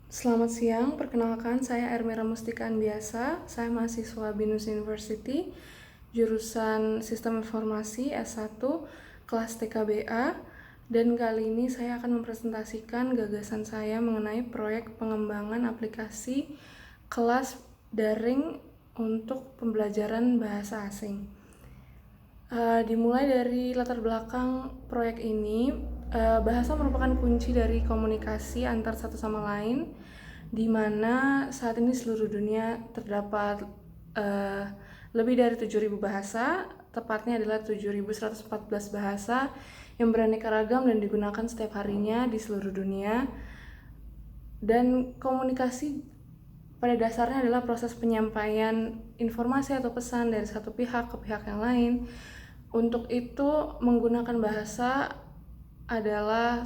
Selamat siang, perkenalkan saya Ermira Mustika Biasa. Saya mahasiswa BINUS University, jurusan Sistem Informasi S1, kelas TKBA. Dan kali ini saya akan mempresentasikan gagasan saya mengenai proyek pengembangan aplikasi kelas daring untuk pembelajaran bahasa asing. Dimulai dari latar belakang proyek ini, bahasa merupakan kunci dari komunikasi antar satu sama lain, di mana saat ini seluruh dunia terdapat lebih dari 7.000 bahasa, tepatnya adalah 7.114 bahasa yang beraneka ragam dan digunakan setiap harinya di seluruh dunia. Dan komunikasi pada dasarnya adalah proses penyampaian informasi atau pesan dari satu pihak ke pihak yang lain. Untuk itu, menggunakan bahasa adalah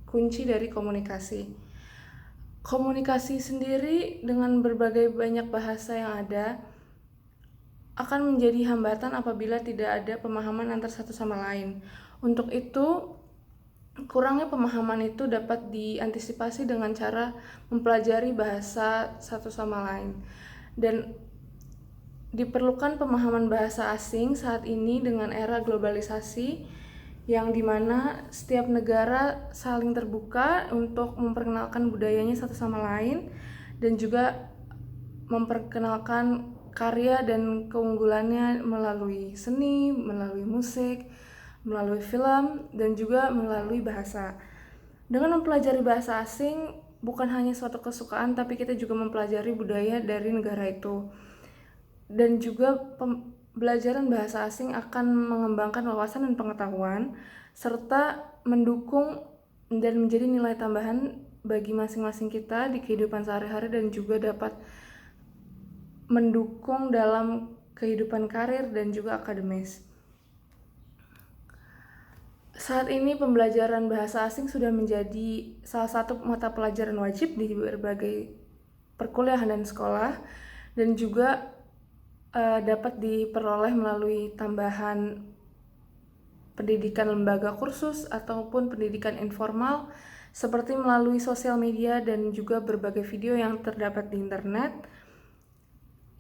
kunci dari komunikasi. Komunikasi sendiri dengan berbagai banyak bahasa yang ada akan menjadi hambatan apabila tidak ada pemahaman antar satu sama lain. Untuk itu, kurangnya pemahaman itu dapat diantisipasi dengan cara mempelajari bahasa satu sama lain. Dan diperlukan pemahaman bahasa asing saat ini dengan era globalisasi yang dimana setiap negara saling terbuka untuk memperkenalkan budayanya satu sama lain dan juga memperkenalkan karya dan keunggulannya melalui seni, melalui musik, melalui film, dan juga melalui bahasa. Dengan mempelajari bahasa asing, bukan hanya suatu kesukaan, tapi kita juga mempelajari budaya dari negara itu. Dan juga pembelajaran bahasa asing akan mengembangkan wawasan dan pengetahuan, serta mendukung dan menjadi nilai tambahan bagi masing-masing kita di kehidupan sehari-hari dan juga dapat mendukung dalam kehidupan karir dan juga akademis. Saat ini pembelajaran bahasa asing sudah menjadi salah satu mata pelajaran wajib di berbagai perkuliahan dan sekolah, dan juga dapat diperoleh melalui tambahan pendidikan lembaga kursus ataupun pendidikan informal seperti melalui sosial media dan juga berbagai video yang terdapat di internet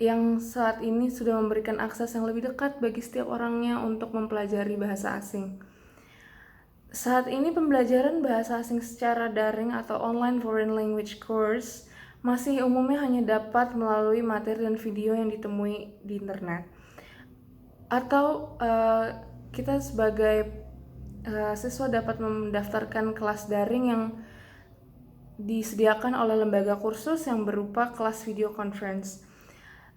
yang saat ini sudah memberikan akses yang lebih dekat bagi setiap orangnya untuk mempelajari bahasa asing. Saat ini pembelajaran bahasa asing secara daring atau online foreign language course masih umumnya hanya dapat melalui materi dan video yang ditemui di internet. Atau kita sebagai siswa dapat mendaftarkan kelas daring yang disediakan oleh lembaga kursus yang berupa kelas video conference.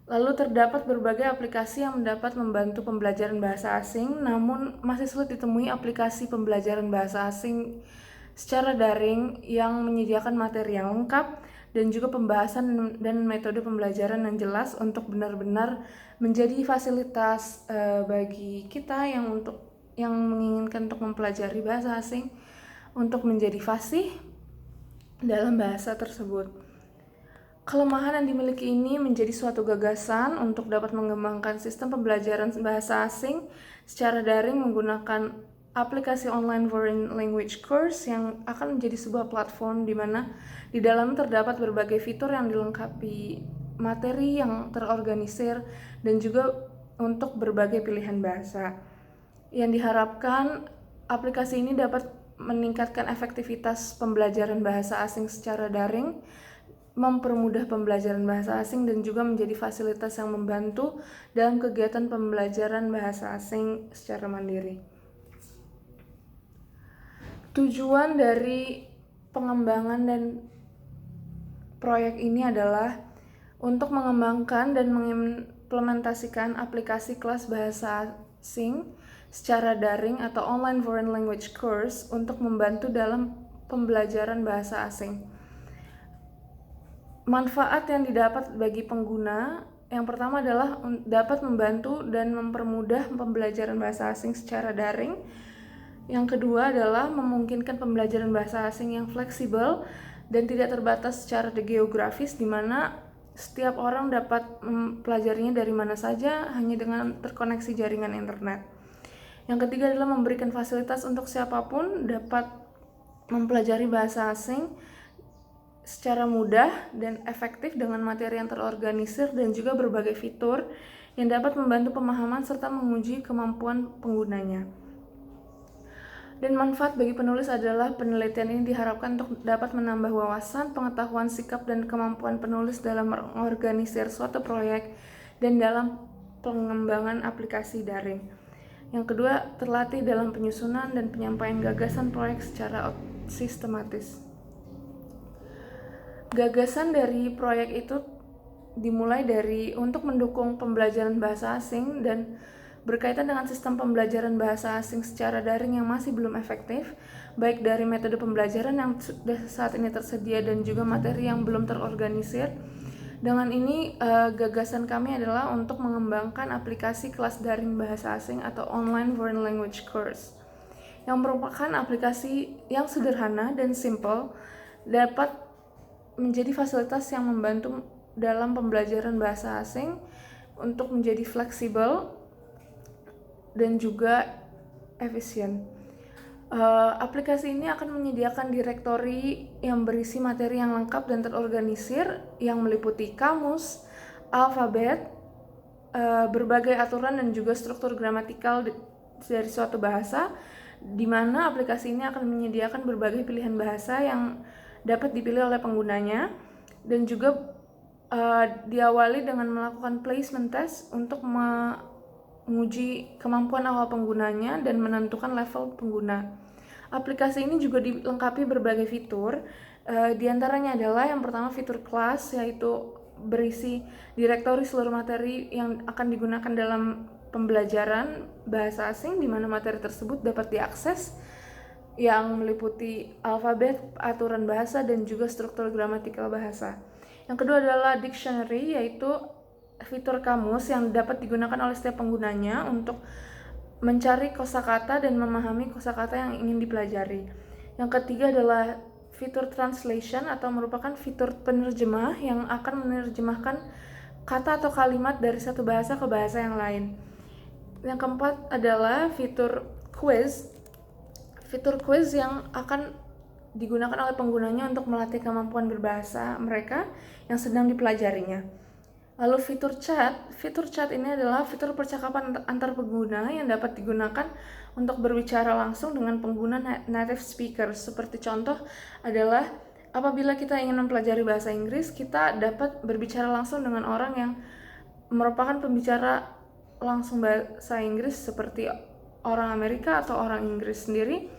Lalu terdapat berbagai aplikasi yang dapat membantu pembelajaran bahasa asing, namun masih sulit ditemui aplikasi pembelajaran bahasa asing secara daring yang menyediakan materi yang lengkap dan juga pembahasan dan metode pembelajaran yang jelas untuk benar-benar menjadi fasilitas bagi kita yang menginginkan untuk mempelajari bahasa asing untuk menjadi fasih dalam bahasa tersebut. Kelemahan yang dimiliki ini menjadi suatu gagasan untuk dapat mengembangkan sistem pembelajaran bahasa asing secara daring menggunakan aplikasi online foreign language course yang akan menjadi sebuah platform di mana di dalam terdapat berbagai fitur yang dilengkapi materi yang terorganisir dan juga untuk berbagai pilihan bahasa. Yang diharapkan aplikasi ini dapat meningkatkan efektivitas pembelajaran bahasa asing secara daring, mempermudah pembelajaran bahasa asing dan juga menjadi fasilitas yang membantu dalam kegiatan pembelajaran bahasa asing secara mandiri. Tujuan dari pengembangan dan proyek ini adalah untuk mengembangkan dan mengimplementasikan aplikasi kelas bahasa asing secara daring atau online foreign language course untuk membantu dalam pembelajaran bahasa asing. Manfaat yang didapat bagi pengguna yang pertama adalah dapat membantu dan mempermudah pembelajaran bahasa asing secara daring. Yang kedua adalah memungkinkan pembelajaran bahasa asing yang fleksibel dan tidak terbatas secara geografis, di mana setiap orang dapat mempelajarinya dari mana saja hanya dengan terkoneksi jaringan internet. Yang ketiga adalah memberikan fasilitas untuk siapapun dapat mempelajari bahasa asing secara mudah dan efektif dengan materi yang terorganisir dan juga berbagai fitur yang dapat membantu pemahaman serta menguji kemampuan penggunanya. Dan manfaat bagi penulis adalah penelitian ini diharapkan untuk dapat menambah wawasan, pengetahuan, sikap, dan kemampuan penulis dalam mengorganisir suatu proyek dan dalam pengembangan aplikasi daring. Yang kedua, terlatih dalam penyusunan dan penyampaian gagasan proyek secara sistematis. Gagasan dari proyek itu dimulai dari untuk mendukung pembelajaran bahasa asing dan berkaitan dengan sistem pembelajaran bahasa asing secara daring yang masih belum efektif, baik dari metode pembelajaran yang saat ini tersedia dan juga materi yang belum terorganisir. Dengan ini, gagasan kami adalah untuk mengembangkan aplikasi kelas daring bahasa asing atau Online Foreign Language Course, yang merupakan aplikasi yang sederhana dan simple, dapat menjadi fasilitas yang membantu dalam pembelajaran bahasa asing untuk menjadi fleksibel dan juga efisien. Aplikasi ini akan menyediakan direktori yang berisi materi yang lengkap dan terorganisir yang meliputi kamus, alfabet, berbagai aturan dan juga struktur gramatikal dari suatu bahasa, di mana aplikasi ini akan menyediakan berbagai pilihan bahasa yang dapat dipilih oleh penggunanya dan juga diawali dengan melakukan placement test untuk menguji kemampuan awal penggunanya dan menentukan level pengguna. Aplikasi ini juga dilengkapi berbagai fitur, diantaranya adalah yang pertama fitur kelas, yaitu berisi direktori seluruh materi yang akan digunakan dalam pembelajaran bahasa asing, di mana materi tersebut dapat diakses, yang meliputi alfabet, aturan bahasa, dan juga struktur gramatikal bahasa. Yang kedua adalah dictionary, yaitu fitur kamus yang dapat digunakan oleh setiap penggunanya untuk mencari kosakata dan memahami kosakata yang ingin dipelajari. Yang ketiga adalah fitur translation atau merupakan fitur penerjemah yang akan menerjemahkan kata atau kalimat dari satu bahasa ke bahasa yang lain. Yang keempat adalah fitur quiz. Fitur quiz yang akan digunakan oleh penggunanya untuk melatih kemampuan berbahasa mereka yang sedang dipelajarinya. Lalu fitur chat ini adalah fitur percakapan antar pengguna yang dapat digunakan untuk berbicara langsung dengan pengguna native speaker. Seperti contoh adalah apabila kita ingin mempelajari bahasa Inggris, kita dapat berbicara langsung dengan orang yang merupakan pembicara langsung bahasa Inggris seperti orang Amerika atau orang Inggris sendiri,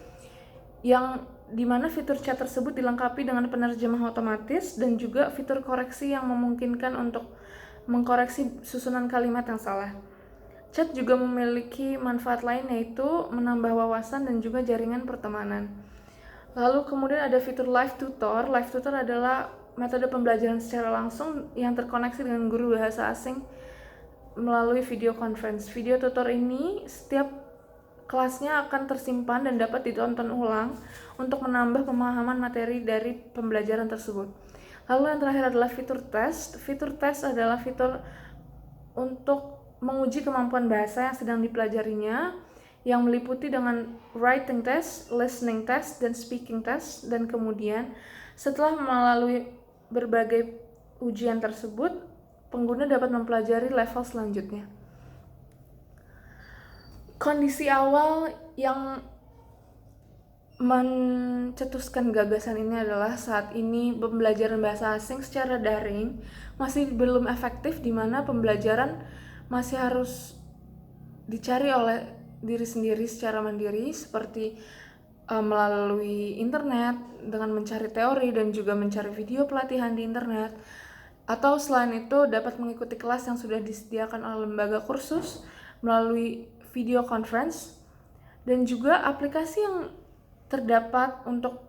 yang dimana fitur chat tersebut dilengkapi dengan penerjemah otomatis dan juga fitur koreksi yang memungkinkan untuk mengkoreksi susunan kalimat yang salah. Chat juga memiliki manfaat lain, yaitu menambah wawasan dan juga jaringan pertemanan. Lalu kemudian ada fitur live tutor. Live tutor adalah metode pembelajaran secara langsung yang terkoneksi dengan guru bahasa asing melalui video conference. Video tutor ini setiap kelasnya akan tersimpan dan dapat ditonton ulang untuk menambah pemahaman materi dari pembelajaran tersebut. Lalu yang terakhir adalah fitur tes. Fitur tes adalah fitur untuk menguji kemampuan bahasa yang sedang dipelajarinya, yang meliputi dengan writing test, listening test, dan speaking test. Dan kemudian setelah melalui berbagai ujian tersebut, pengguna dapat mempelajari level selanjutnya. Kondisi awal yang mencetuskan gagasan ini adalah saat ini pembelajaran bahasa asing secara daring masih belum efektif, di mana pembelajaran masih harus dicari oleh diri sendiri secara mandiri, seperti melalui internet dengan mencari teori dan juga mencari video pelatihan di internet, atau selain itu dapat mengikuti kelas yang sudah disediakan oleh lembaga kursus melalui video conference. Dan juga aplikasi yang terdapat untuk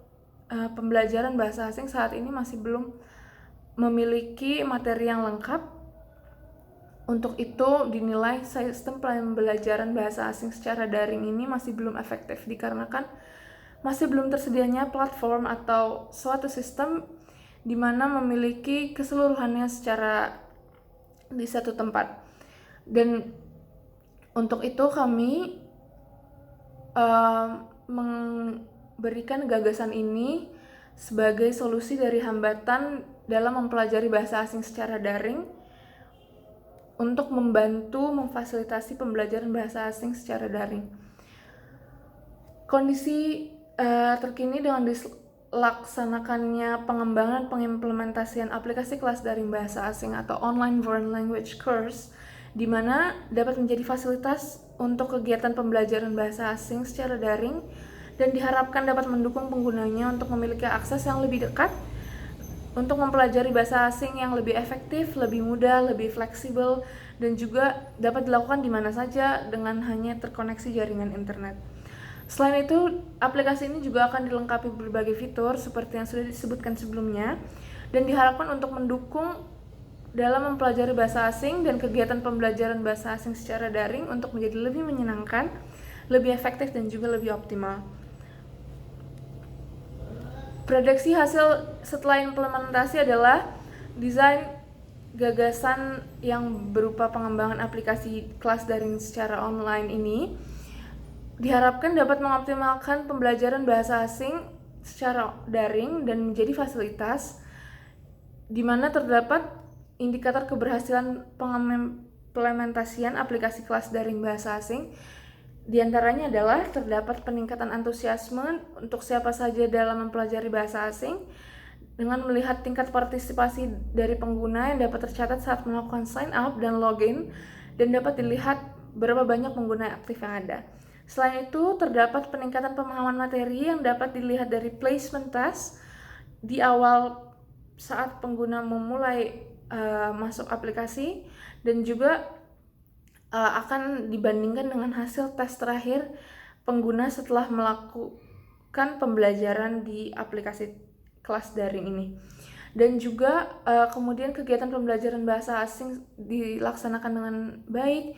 pembelajaran bahasa asing saat ini masih belum memiliki materi yang lengkap. Untuk itu dinilai sistem pembelajaran bahasa asing secara daring ini masih belum efektif, dikarenakan masih belum tersedianya platform atau suatu sistem di mana memiliki keseluruhannya secara di satu tempat. Dan untuk itu kami memberikan gagasan ini sebagai solusi dari hambatan dalam mempelajari bahasa asing secara daring untuk membantu memfasilitasi pembelajaran bahasa asing secara daring. Kondisi terkini dengan dilaksanakannya pengembangan pengimplementasian aplikasi kelas daring bahasa asing atau online foreign language course, di mana dapat menjadi fasilitas untuk kegiatan pembelajaran bahasa asing secara daring dan diharapkan dapat mendukung penggunanya untuk memiliki akses yang lebih dekat untuk mempelajari bahasa asing yang lebih efektif, lebih mudah, lebih fleksibel, dan juga dapat dilakukan di mana saja dengan hanya terkoneksi jaringan internet. Selain itu, aplikasi ini juga akan dilengkapi berbagai fitur seperti yang sudah disebutkan sebelumnya dan diharapkan untuk mendukung dalam mempelajari bahasa asing dan kegiatan pembelajaran bahasa asing secara daring untuk menjadi lebih menyenangkan, lebih efektif, dan juga lebih optimal. Prediksi hasil setelah implementasi adalah desain gagasan yang berupa pengembangan aplikasi kelas daring secara online ini diharapkan dapat mengoptimalkan pembelajaran bahasa asing secara daring dan menjadi fasilitas di mana terdapat indikator keberhasilan pengimplementasian aplikasi kelas daring bahasa asing. Di antaranya adalah terdapat peningkatan antusiasme untuk siapa saja dalam mempelajari bahasa asing dengan melihat tingkat partisipasi dari pengguna yang dapat tercatat saat melakukan sign up dan login dan dapat dilihat berapa banyak pengguna aktif yang ada. Selain itu, terdapat peningkatan pemahaman materi yang dapat dilihat dari placement test di awal saat pengguna memulai masuk aplikasi dan juga akan dibandingkan dengan hasil tes terakhir pengguna setelah melakukan pembelajaran di aplikasi kelas daring ini. Dan juga kemudian kegiatan pembelajaran bahasa asing dilaksanakan dengan baik,